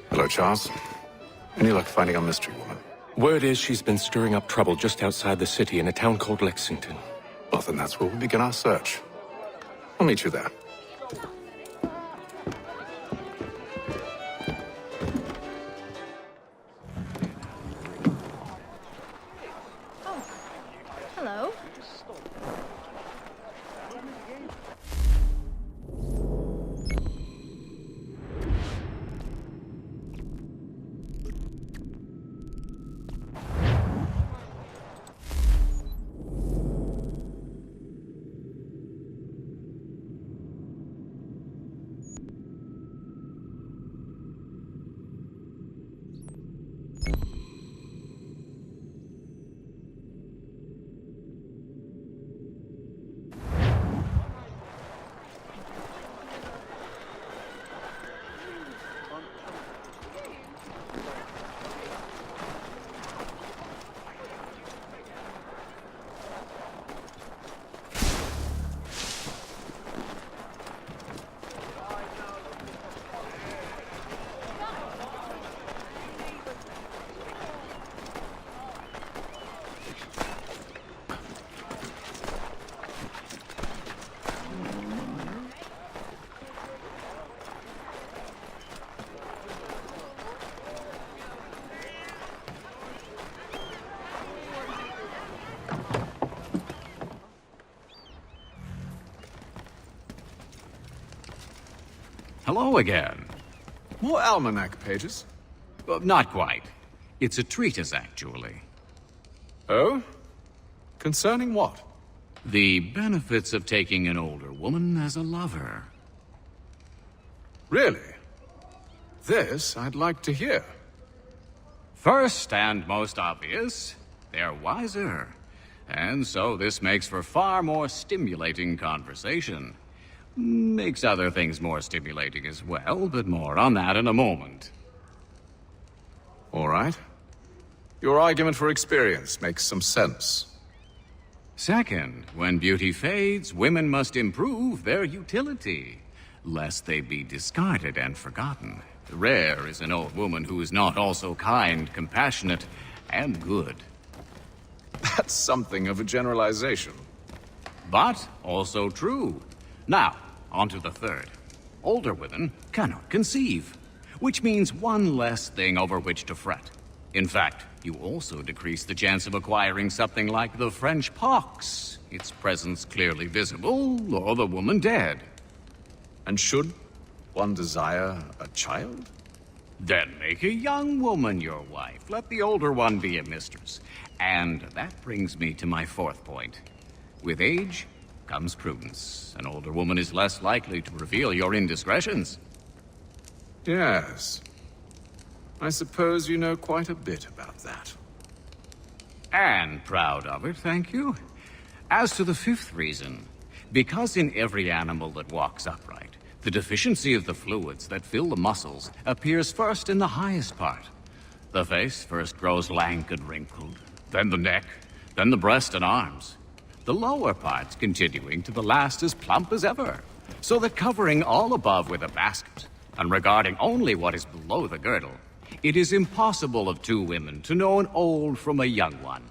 Hello, Charles. Any luck finding our mystery woman? Word is she's been stirring up trouble just outside the city in a town called Lexington. Well, then that's where we begin our search. I'll meet you there. Hello. Hello again. More almanac pages? Not quite. It's a treatise, actually. Oh? Concerning what? The benefits of taking an older woman as a lover. Really? This I'd like to hear. First and most obvious, they're wiser. And so this makes for far more stimulating conversation. Makes other things more stimulating as well, but more on that in a moment. All right. Your argument for experience makes some sense. Second, when beauty fades, women must improve their utility, lest they be discarded and forgotten. Rare is an old woman who is not also kind, compassionate, and good. That's something of a generalization. But also true. Now, on to the third. Older women cannot conceive, which means one less thing over which to fret. In fact, you also decrease the chance of acquiring something like the French pox, its presence clearly visible, or the woman dead. And should one desire a child? Then make a young woman your wife. Let the older one be a mistress. And that brings me to my fourth point. With age comes prudence. An older woman is less likely to reveal your indiscretions. Yes. I suppose you know quite a bit about that. And proud of it, thank you. As to the fifth reason, because in every animal that walks upright, the deficiency of the fluids that fill the muscles appears first in the highest part. The face first grows lank and wrinkled, then the neck, then the breast and arms. The lower parts continuing to the last as plump as ever, so that covering all above with a basket, and regarding only what is below the girdle, it is impossible of two women to know an old from a young one.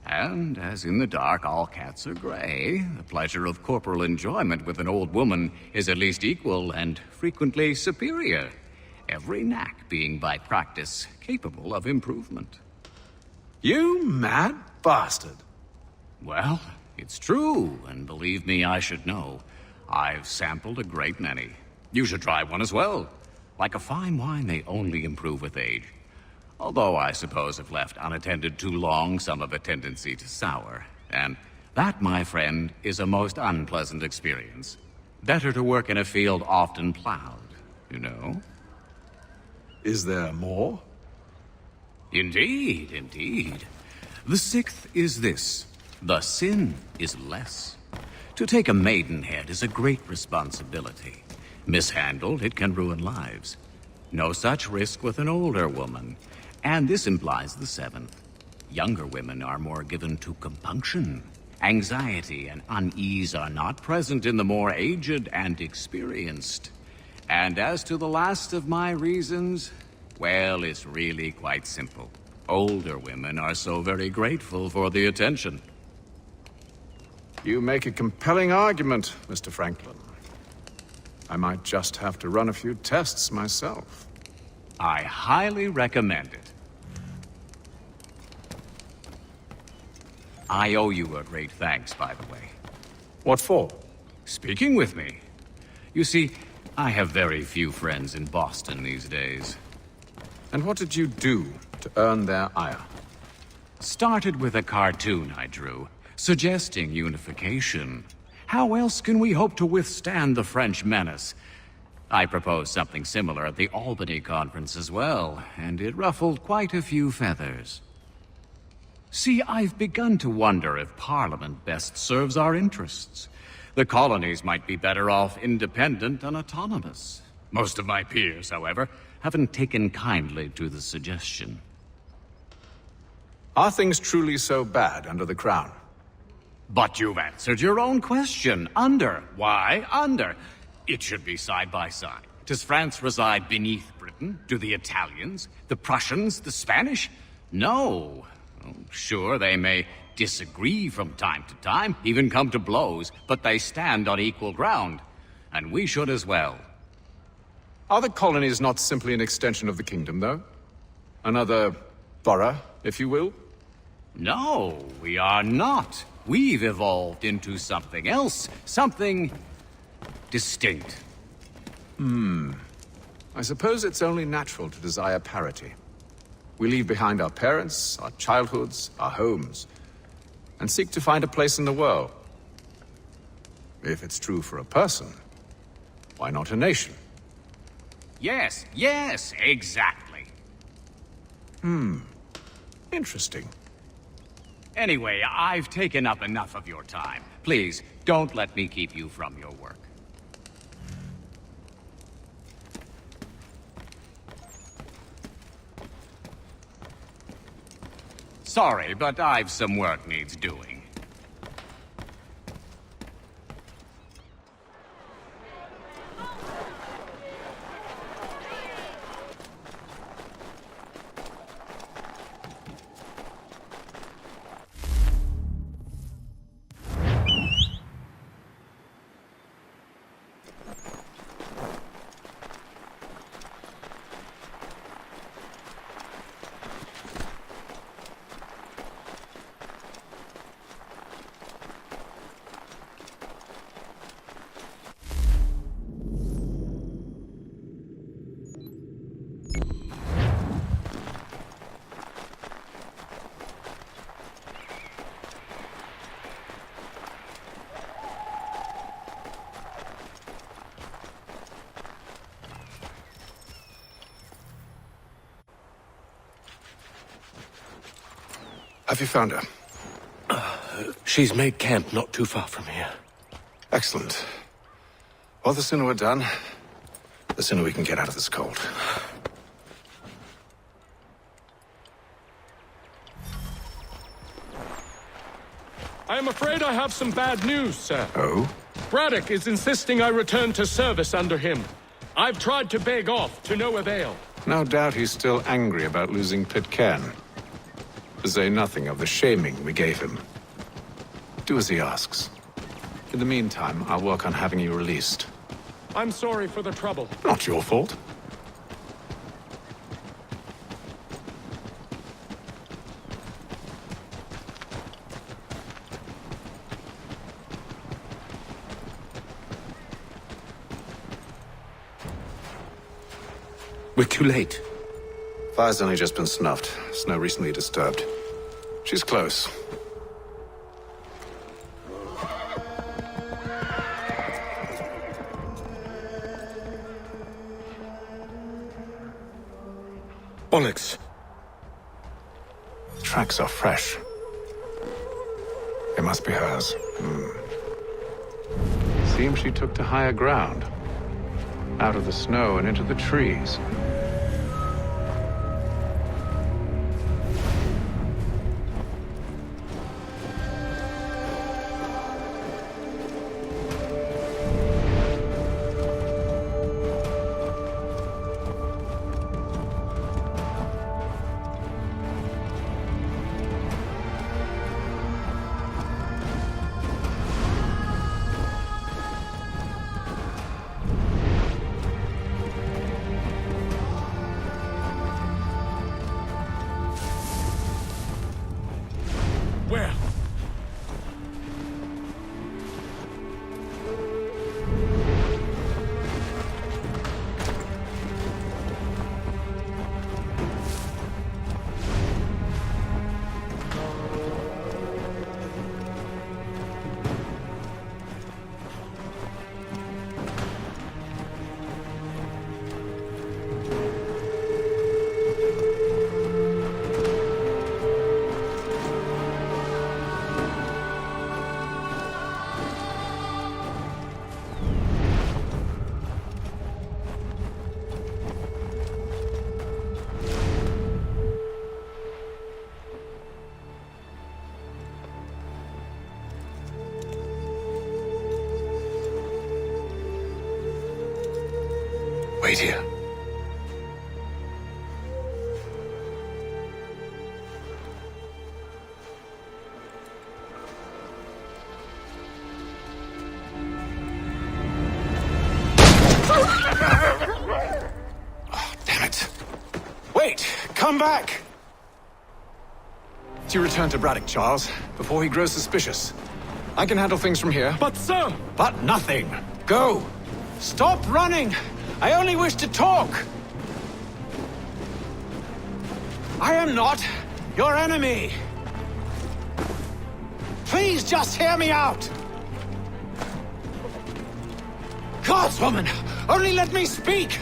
And as in the dark all cats are gray, the pleasure of corporal enjoyment with an old woman is at least equal and frequently superior, every knack being by practice capable of improvement. You mad bastard. Well, it's true, and believe me, I should know. I've sampled a great many. You should try one as well. Like a fine wine, they only improve with age. Although I suppose if left unattended too long, some have a tendency to sour. And that, my friend, is a most unpleasant experience. Better to work in a field often plowed, you know? Is there more? Indeed, indeed. The sixth is this. The sin is less. To take a maidenhead is a great responsibility. Mishandled, it can ruin lives. No such risk with an older woman. And this implies the seventh. Younger women are more given to compunction Anxiety and unease are not present in the more aged and experienced. And as to the last of my reasons, well, it's really quite simple. Older women are so very grateful for the attention. You make a compelling argument, Mr. Franklin. I might just have to run a few tests myself. I highly recommend it. I owe you a great thanks, by the way. What for? Speaking with me. You see, I have very few friends in Boston these days. And what did you do to earn their ire? Started with a cartoon I drew, suggesting unification. How else can we hope to withstand the French menace? I proposed something similar at the Albany conference as well, and it ruffled quite a few feathers. See, I've begun to wonder if Parliament best serves our interests. The colonies might be better off independent and autonomous. Most of my peers, however, haven't taken kindly to the suggestion. Are things truly so bad under the Crown? But you've answered your own question. Under. Why under? It should be side by side. Does France reside beneath Britain? Do the Italians? The Prussians? The Spanish? No. Oh, sure, they may disagree from time to time, even come to blows, but they stand on equal ground. And we should as well. Are the colonies not simply an extension of the kingdom, though? Another borough, if you will? No, we are not. We've evolved into something else, something distinct. I suppose it's only natural to desire parity. We leave behind our parents, our childhoods, our homes, and seek to find a place in the world. If it's true for a person, why not a nation? Yes, exactly. Interesting. Anyway, I've taken up enough of your time. Please, don't let me keep you from your work. Sorry, but I've some work needs doing. Have you found her? She's made camp not too far from here. Excellent. Well, the sooner we're done, the sooner we can get out of this cold. I am afraid I have some bad news, sir. Oh? Braddock is insisting I return to service under him. I've tried to beg off, to no avail. No doubt he's still angry about losing Pitcairn. To say nothing of the shaming we gave him. Do as he asks. In the meantime, I'll work on having you released. I'm sorry for the trouble. Not your fault. We're too late. Fire's only just been snuffed. Snow recently disturbed. She's close. Bollocks. The tracks are fresh. It must be hers. Seems she took to higher ground. Out of the snow and into the trees. Wait here. Oh, damn it. Wait! Come back! You return to Braddock, Charles, before he grows suspicious. I can handle things from here. But sir! But nothing. Go! Stop running! I only wish to talk! I am not your enemy! Please just hear me out! Gods, woman! Only let me speak!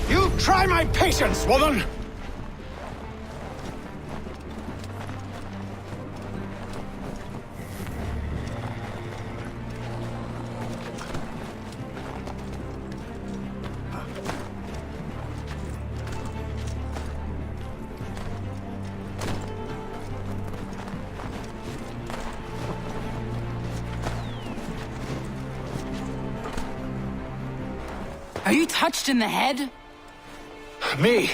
You try my patience, woman! Are you touched in the head? Me,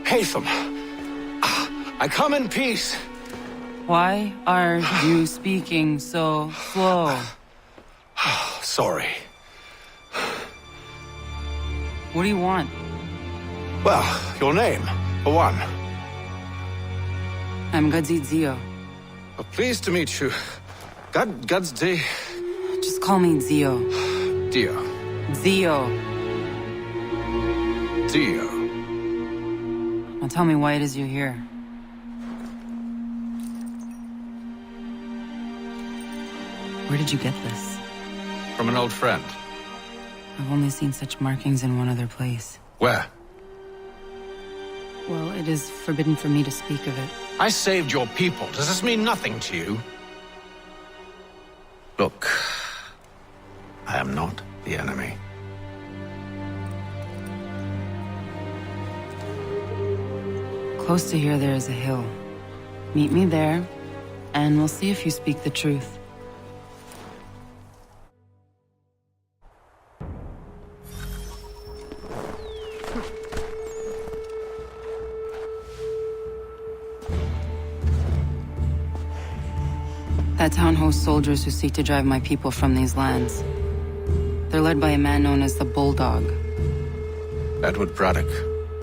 Hatham. I come in peace. Why are you speaking so slow? Sorry. What do you want? Well, your name, for one. I'm Gadzit Zio. Pleased to meet you. God's day. Just call me Zio. Dio. Zio. Dio. Now tell me why it is you're here. Where did you get this? From an old friend. I've only seen such markings in one other place. Where? Well, it is forbidden for me to speak of it. I saved your people. Does this mean nothing to you? Look, I am not the enemy. Close to here, there is a hill. Meet me there, and we'll see if you speak the truth. That town hosts soldiers who seek to drive my people from these lands. They're led by a man known as the Bulldog. Edward Braddock.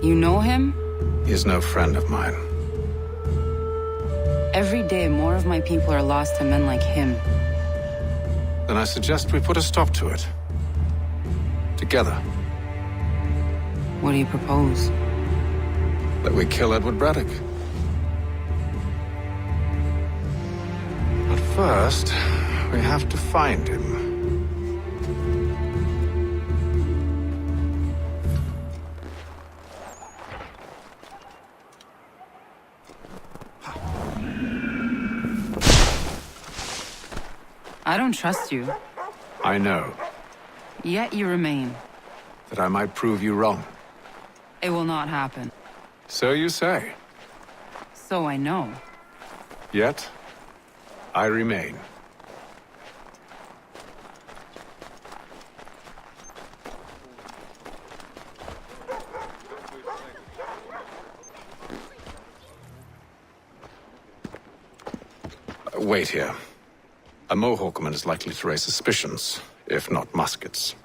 You know him? He is no friend of mine. Every day, more of my people are lost to men like him. Then I suggest we put a stop to it. Together. What do you propose? That we kill Edward Braddock. But first, we have to find him. I don't trust you. I know. Yet you remain. That I might prove you wrong. It will not happen. So you say. So I know. Yet, I remain. wait here. A Mohawkman is likely to raise suspicions, if not muskets.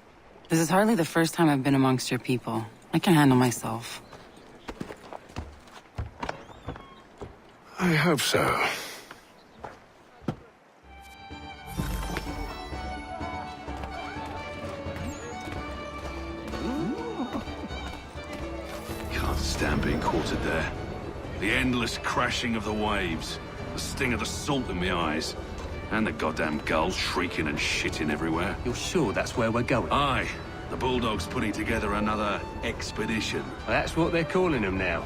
This is hardly the first time I've been amongst your people. I can handle myself. I hope so. Can't stand being quartered there. The endless crashing of the waves, the sting of the salt in my eyes, and the goddamn gulls shrieking and shitting everywhere. You're sure that's where we're going? Aye, the Bulldog's putting together another expedition. Well, that's what they're calling them now.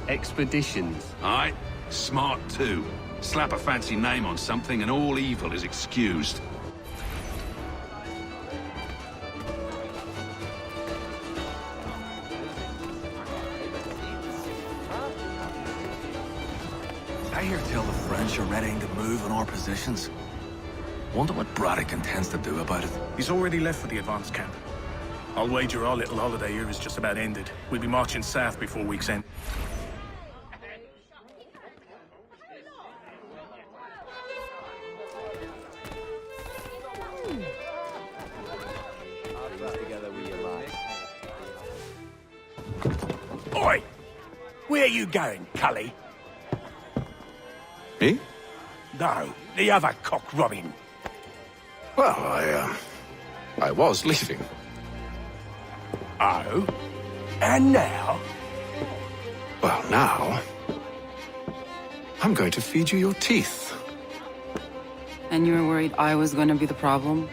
Expeditions. Aye, smart too. Slap a fancy name on something and all evil is excused. I hear tell the French are readying to move on our positions. Wonder what Braddock intends to do about it. He's already left for the advance camp. I'll wager our little holiday here is just about ended. We'll be marching south before week's end. Oi! Where you going, Cully? Me? No, the other cock robin. Well, I was leaving. Oh? And now? Well, now... I'm going to feed you your teeth. And you were worried I was going to be the problem?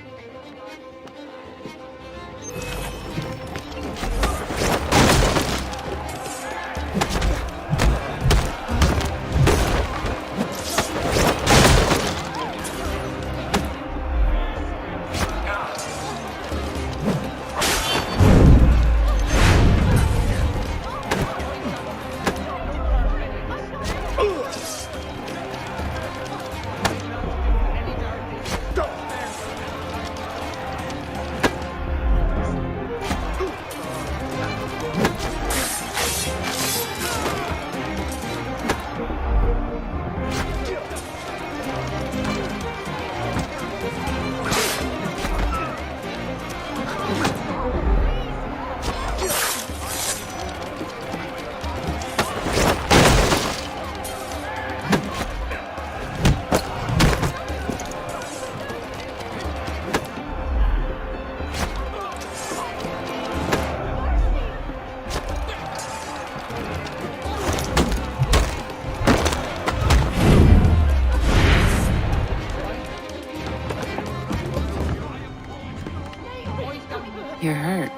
You're hurt.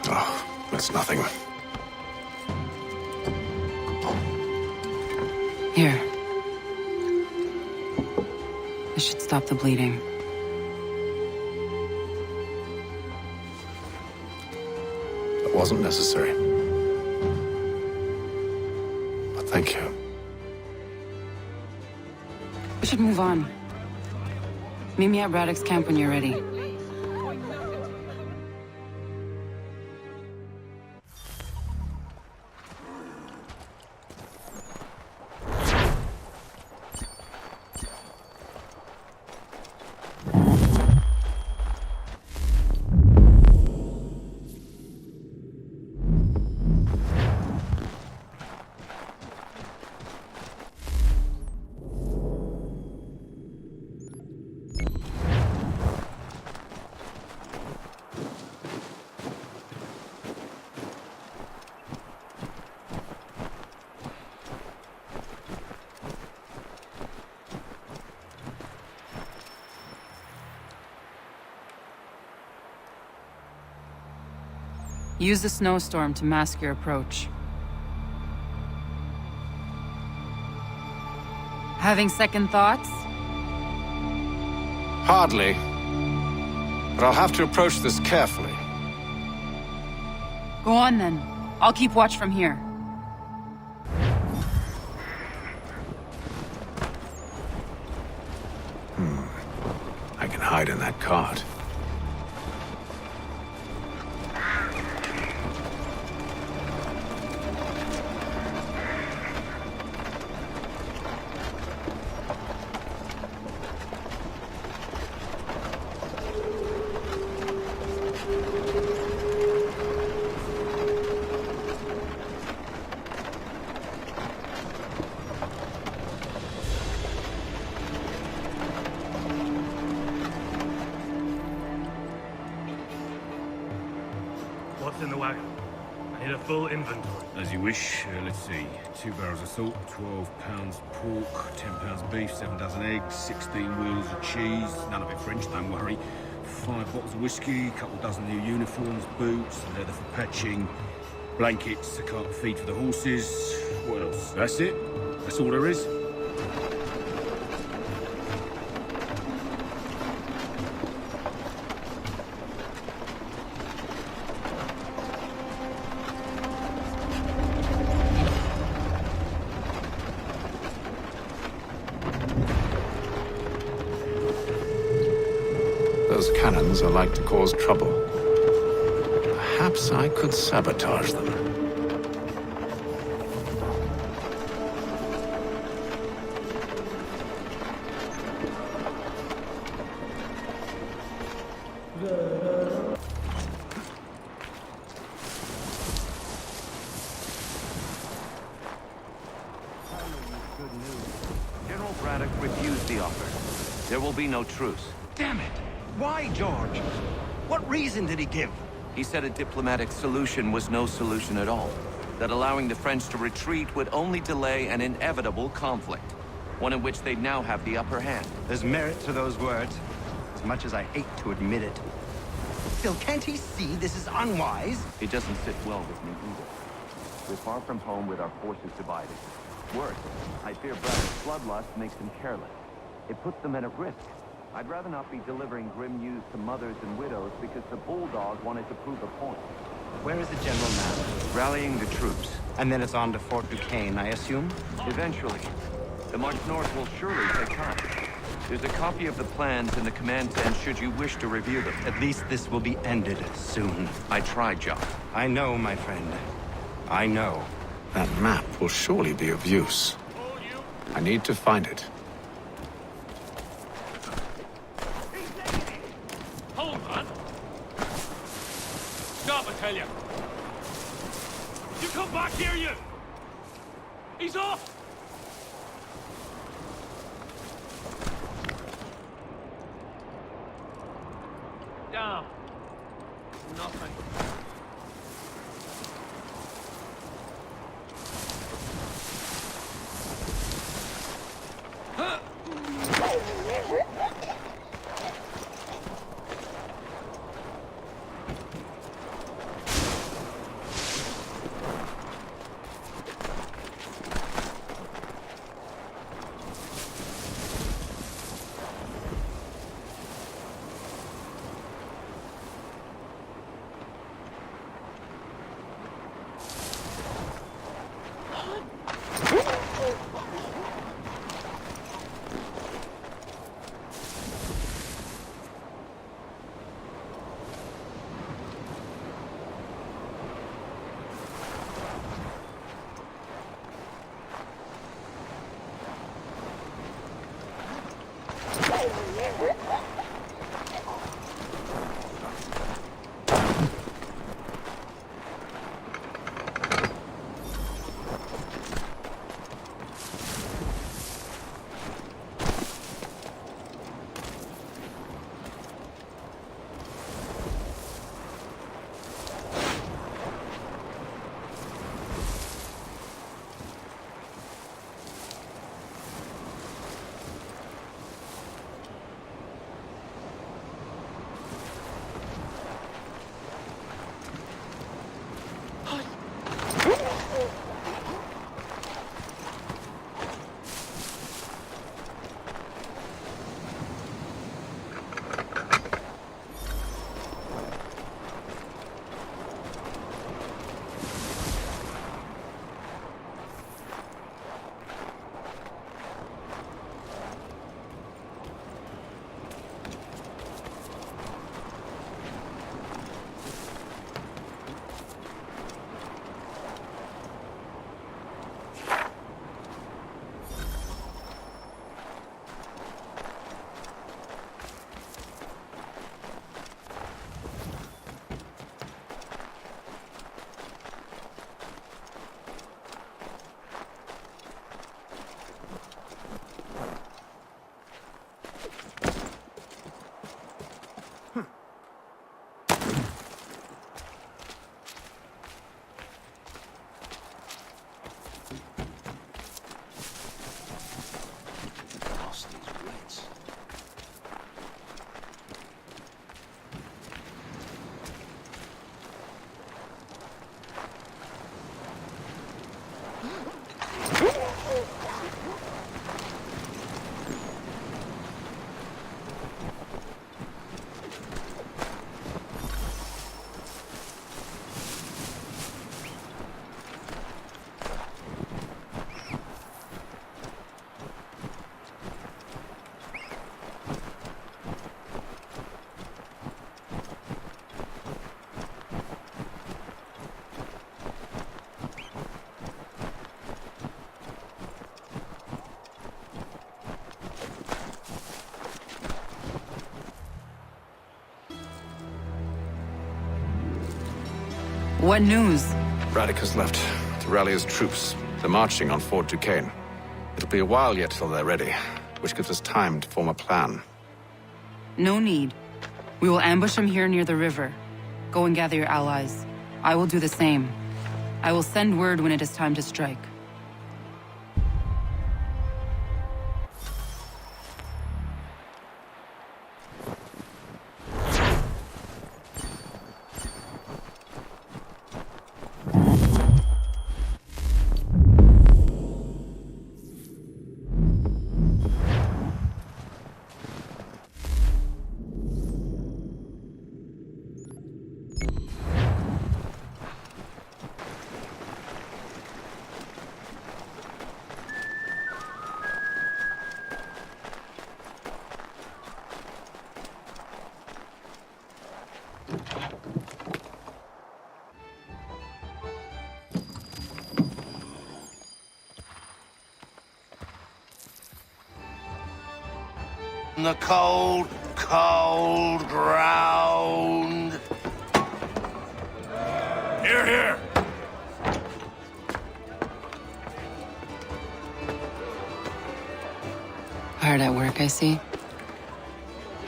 Oh, that's nothing. Here. This should stop the bleeding. That wasn't necessary. But thank you. We should move on. Meet me at Braddock's camp when you're ready. Use the snowstorm to mask your approach. Having second thoughts? Hardly. But I'll have to approach this carefully. Go on then. I'll keep watch from here. I can hide in that cart. What's in the wagon? I need a full inventory. As you wish. Let's see. 2 barrels of salt, 12 pounds pork, 10 pounds beef, 7 dozen eggs, 16 wheels of cheese. None of it French, don't worry. 5 bottles of whiskey, a couple dozen new uniforms, boots, leather for patching, blankets, a cart of feed for the horses. What else? That's it? That's all there is? Those cannons are like to cause trouble. Perhaps I could sabotage them. Good news. General Braddock refused the offer. There will be no truce. Damn it! Why, George? What reason did he give? He said a diplomatic solution was no solution at all. That allowing the French to retreat would only delay an inevitable conflict. One in which they'd now have the upper hand. There's merit to those words, as much as I hate to admit it. Still, can't he see this is unwise? It doesn't sit well with me either. We're far from home with our forces divided. Worse, I fear Braddock's bloodlust makes them careless. It puts them at risk. I'd rather not be delivering grim news to mothers and widows because the bulldog wanted to prove a point. Where is the general now? Rallying the troops. And then it's on to Fort Duquesne, I assume? Eventually. The march north will surely take time. There's a copy of the plans in the command tent should you wish to review them. At least this will be ended soon. I tried, John. I know, my friend. I know. That map will surely be of use. I need to find it. Hold on. Stop, I tell you. You come back here, you! He's off! Down. Nothing. What news? Braddock has left to rally his troops. They're marching on Fort Duquesne. It'll be a while yet till they're ready, which gives us time to form a plan. No need. We will ambush them here near the river. Go and gather your allies. I will do the same. I will send word when it is time to strike. The cold, cold ground. Here, here. Hard at work, I see.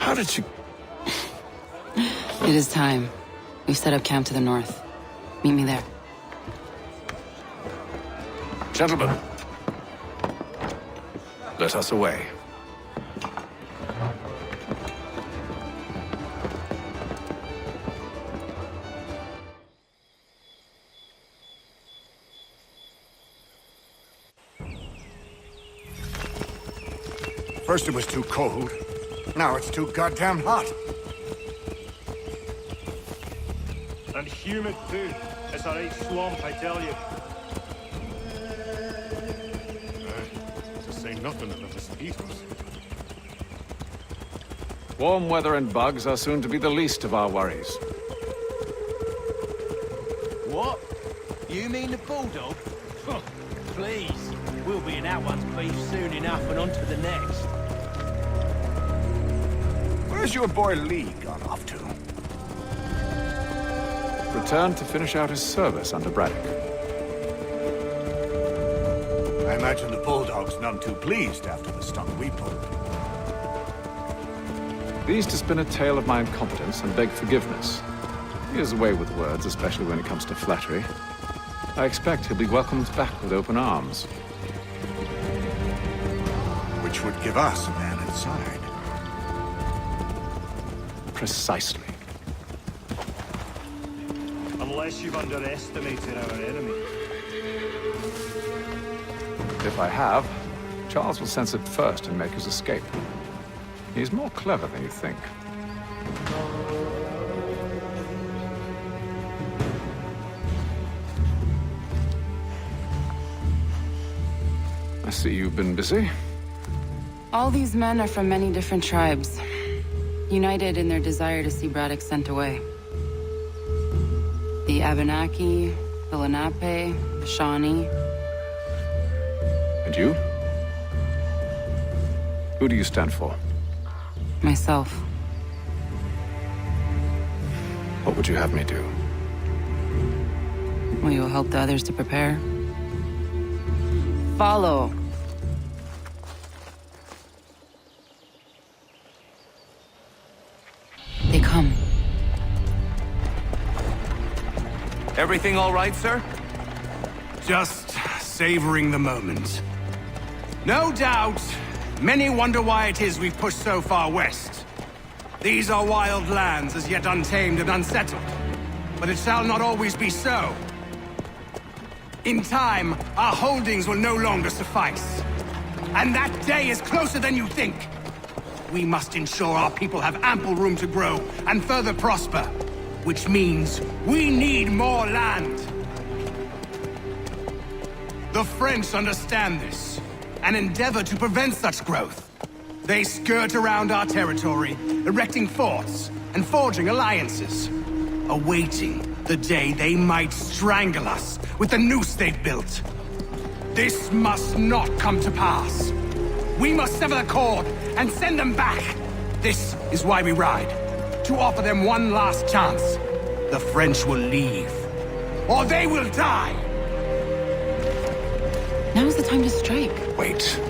How did you... It is time. We've set up camp to the north. Meet me there. Gentlemen, let us away. First it was too cold, now it's too goddamn hot. And humid too. It's a right swamp, I tell you. To say nothing of the mosquitoes. Warm weather and bugs are soon to be the least of our worries. What? You mean the bulldog? Please, we'll be in that one's beef soon enough and on to the next. Where's your boy Lee gone off to? Returned to finish out his service under Braddock. I imagine the bulldog's none too pleased after the stunt we pulled. Pleased to spin a tale of my incompetence and beg forgiveness. He has a way with words, especially when it comes to flattery. I expect he'll be welcomed back with open arms. Which would give us a man inside. Precisely. Unless you've underestimated our enemy. If I have, Charles will sense it first and make his escape. He's more clever than you think. I see you've been busy. All these men are from many different tribes, united in their desire to see Braddock sent away. The Abenaki, the Lenape, the Shawnee. And you? Who do you stand for? Myself. What would you have me do? Will you help the others to prepare? Follow. They come. Everything all right, sir? Just savoring the moment. No doubt, many wonder why it is we've pushed so far west. These are wild lands, as yet untamed and unsettled. But it shall not always be so. In time, our holdings will no longer suffice. And that day is closer than you think. We must ensure our people have ample room to grow and further prosper. Which means we need more land. The French understand this, and endeavor to prevent such growth. They skirt around our territory, erecting forts and forging alliances, awaiting the day they might strangle us with the noose they've built. This must not come to pass. We must sever the cord and send them back. This is why we ride, to offer them one last chance. The French will leave, or they will die. Now's the time to strike. Wait.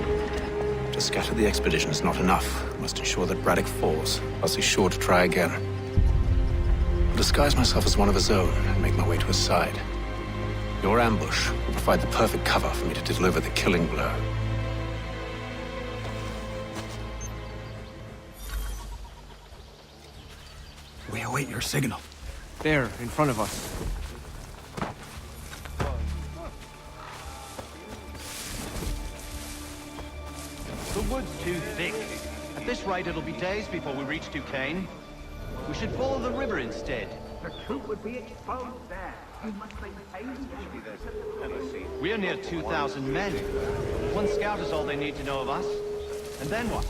To scatter the expedition is not enough. We must ensure that Braddock falls, else he's sure to try again. I'll disguise myself as one of his own and make my way to his side. Your ambush will provide the perfect cover for me to deliver the killing blow. We await your signal. There, in front of us. The wood's too thick. At this rate, it'll be days before we reach Duquesne. We should follow the river instead. The truth would be exposed there. You must maintain the We are near 2,000 men. One scout is all they need to know of us. And then what?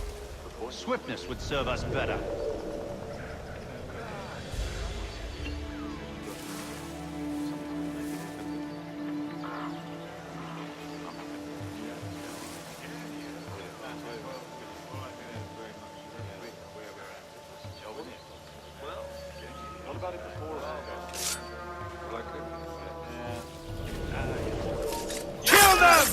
Swiftness would serve us better. Kill them!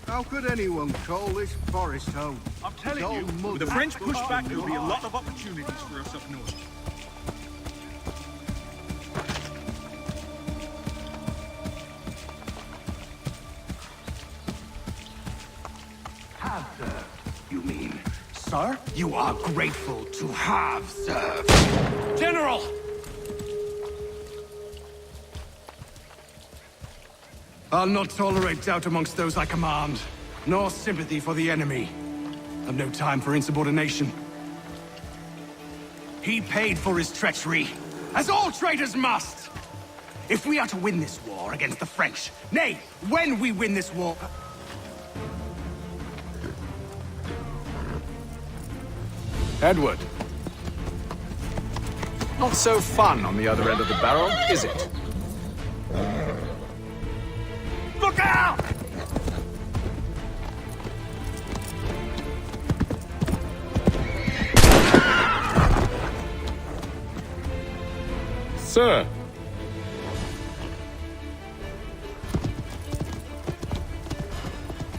How could anyone call this forest home? I'm telling It's all you, mud with the and French bush. pushback, there'll be a lot of opportunities for us up north. Have served, you mean? Sir? You are grateful to have served. General! I'll not tolerate doubt amongst those I command, nor sympathy for the enemy. I've no time for insubordination. He paid for his treachery, as all traitors must! If we are to win this war against the French, nay, when we win this war... Edward. Not so fun on the other end of the barrel, is it? Look out! Sir!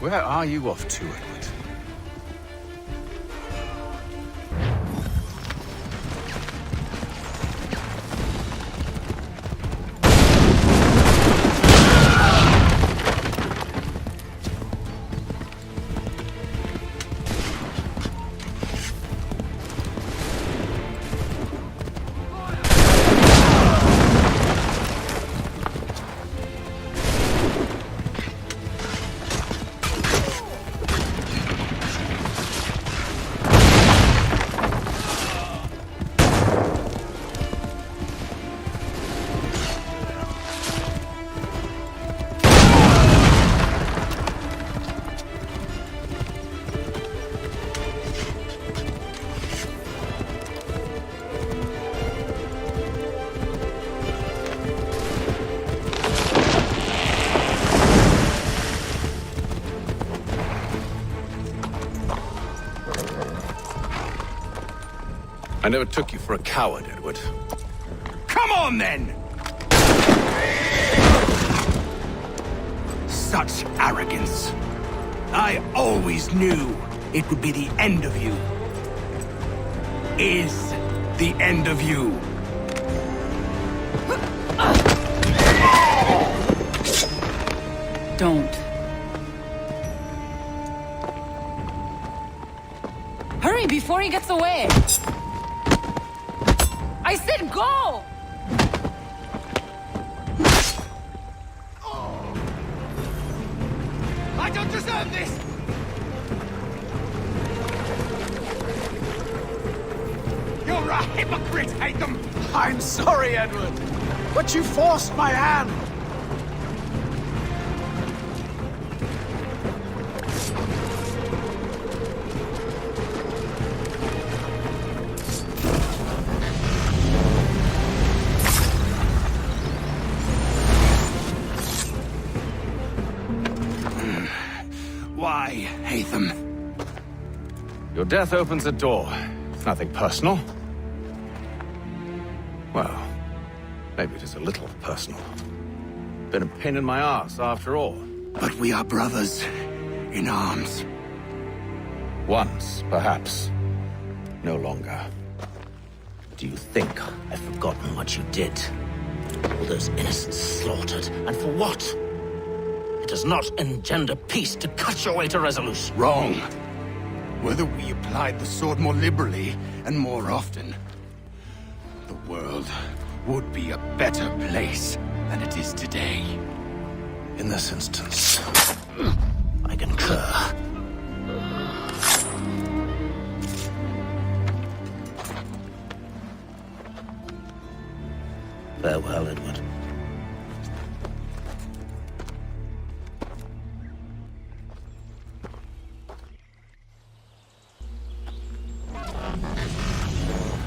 Where are you off to, Edward? I never took you for a coward, Edward. Come on, then! Such arrogance. I always knew it would be the end of you. Is the end of you. Don't. Hurry before he gets away! I said go! I don't deserve this! You're a hypocrite, Hatham! I'm sorry, Edward, but you forced my hand. Why, Hatham? Your death opens a door. It's nothing personal. Well, maybe it is a little personal. Been a pain in my ass, after all. But we are brothers in arms. Once, perhaps. No longer. Do you think I've forgotten what you did? All those innocents slaughtered, and for what? It does not engender peace to cut your way to resolution. Wrong. Whether we applied the sword more liberally and more often, the world would be a better place than it is today. In this instance, I concur. Farewell, Edward.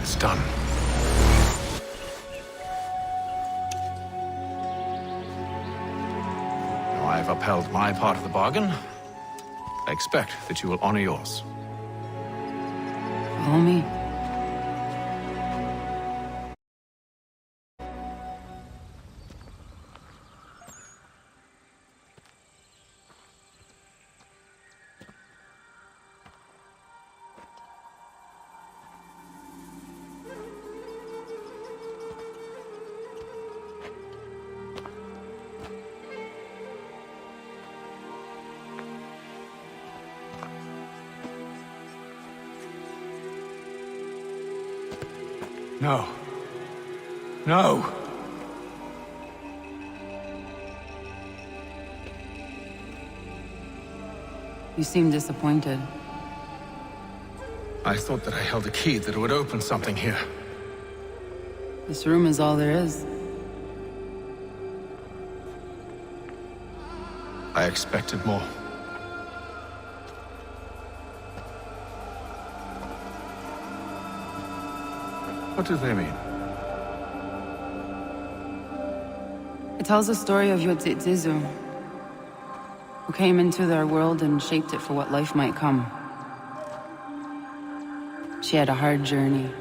It's done. Now I've upheld my part of the bargain. I expect that you will honor yours. Follow me. No. No! You seem disappointed. I thought that I held a key that would open something here. This room is all there is. I expected more. What do they mean? It tells the story of Yodzizu, who came into their world and shaped it for what life might come. She had a hard journey,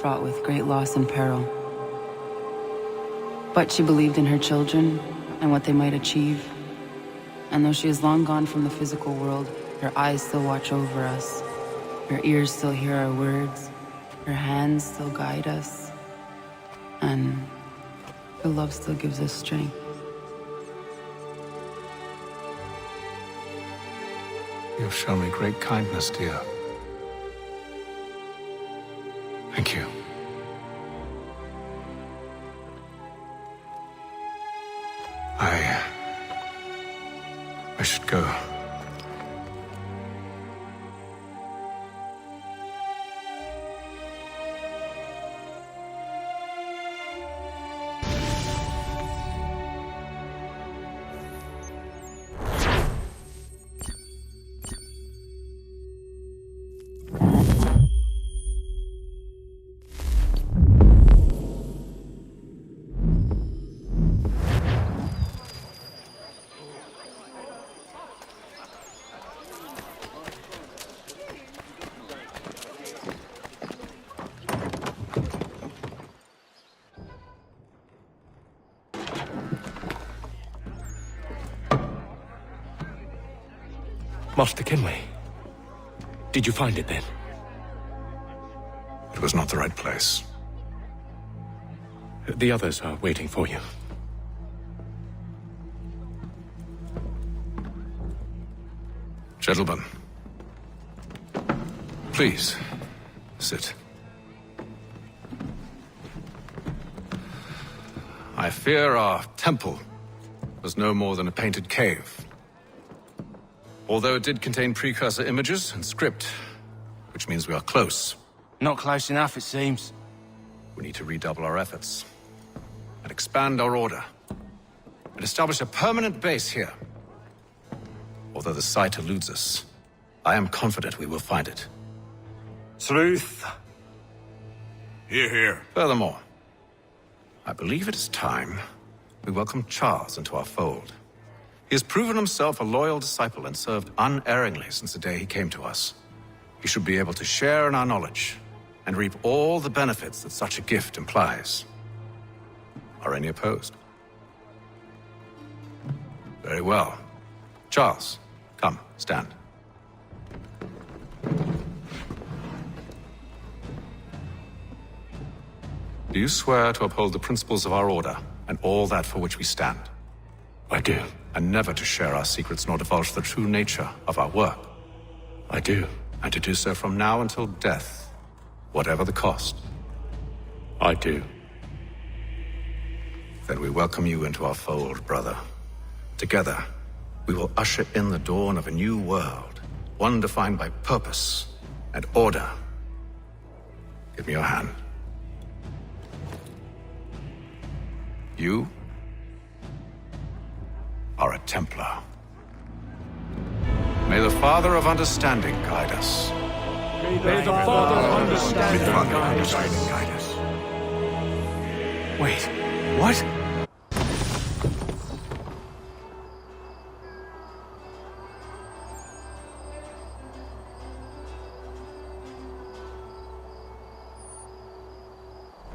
fraught with great loss and peril. But she believed in her children and what they might achieve. And though she is long gone from the physical world, her eyes still watch over us. Her ears still hear our words. Her hands still guide us. And her love still gives us strength. You've shown me great kindness, dear. Thank you. I should go. Master Kinley. Did you find it then? It was not the right place. The others are waiting for you. Gentlemen, please, sit. I fear our temple was no more than a painted cave. Although it did contain precursor images and script, which means we are close. Not close enough, it seems. We need to redouble our efforts and expand our order and establish a permanent base here. Although the site eludes us, I am confident we will find it. Truth. Hear, hear. Furthermore, I believe it is time we welcome Charles into our fold. He has proven himself a loyal disciple and served unerringly since the day he came to us. He should be able to share in our knowledge and reap all the benefits that such a gift implies. Are any opposed? Very well. Charles, come, stand. Do you swear to uphold the principles of our order and all that for which we stand? I do. And never to share our secrets nor divulge the true nature of our work? I do. And to do so from now until death, whatever the cost? I do. Then we welcome you into our fold, brother. Together, we will usher in the dawn of a new world, one defined by purpose and order. Give me your hand. You are a Templar. May the Father of Understanding guide us. May the Father of Understanding Guide us. Wait, what?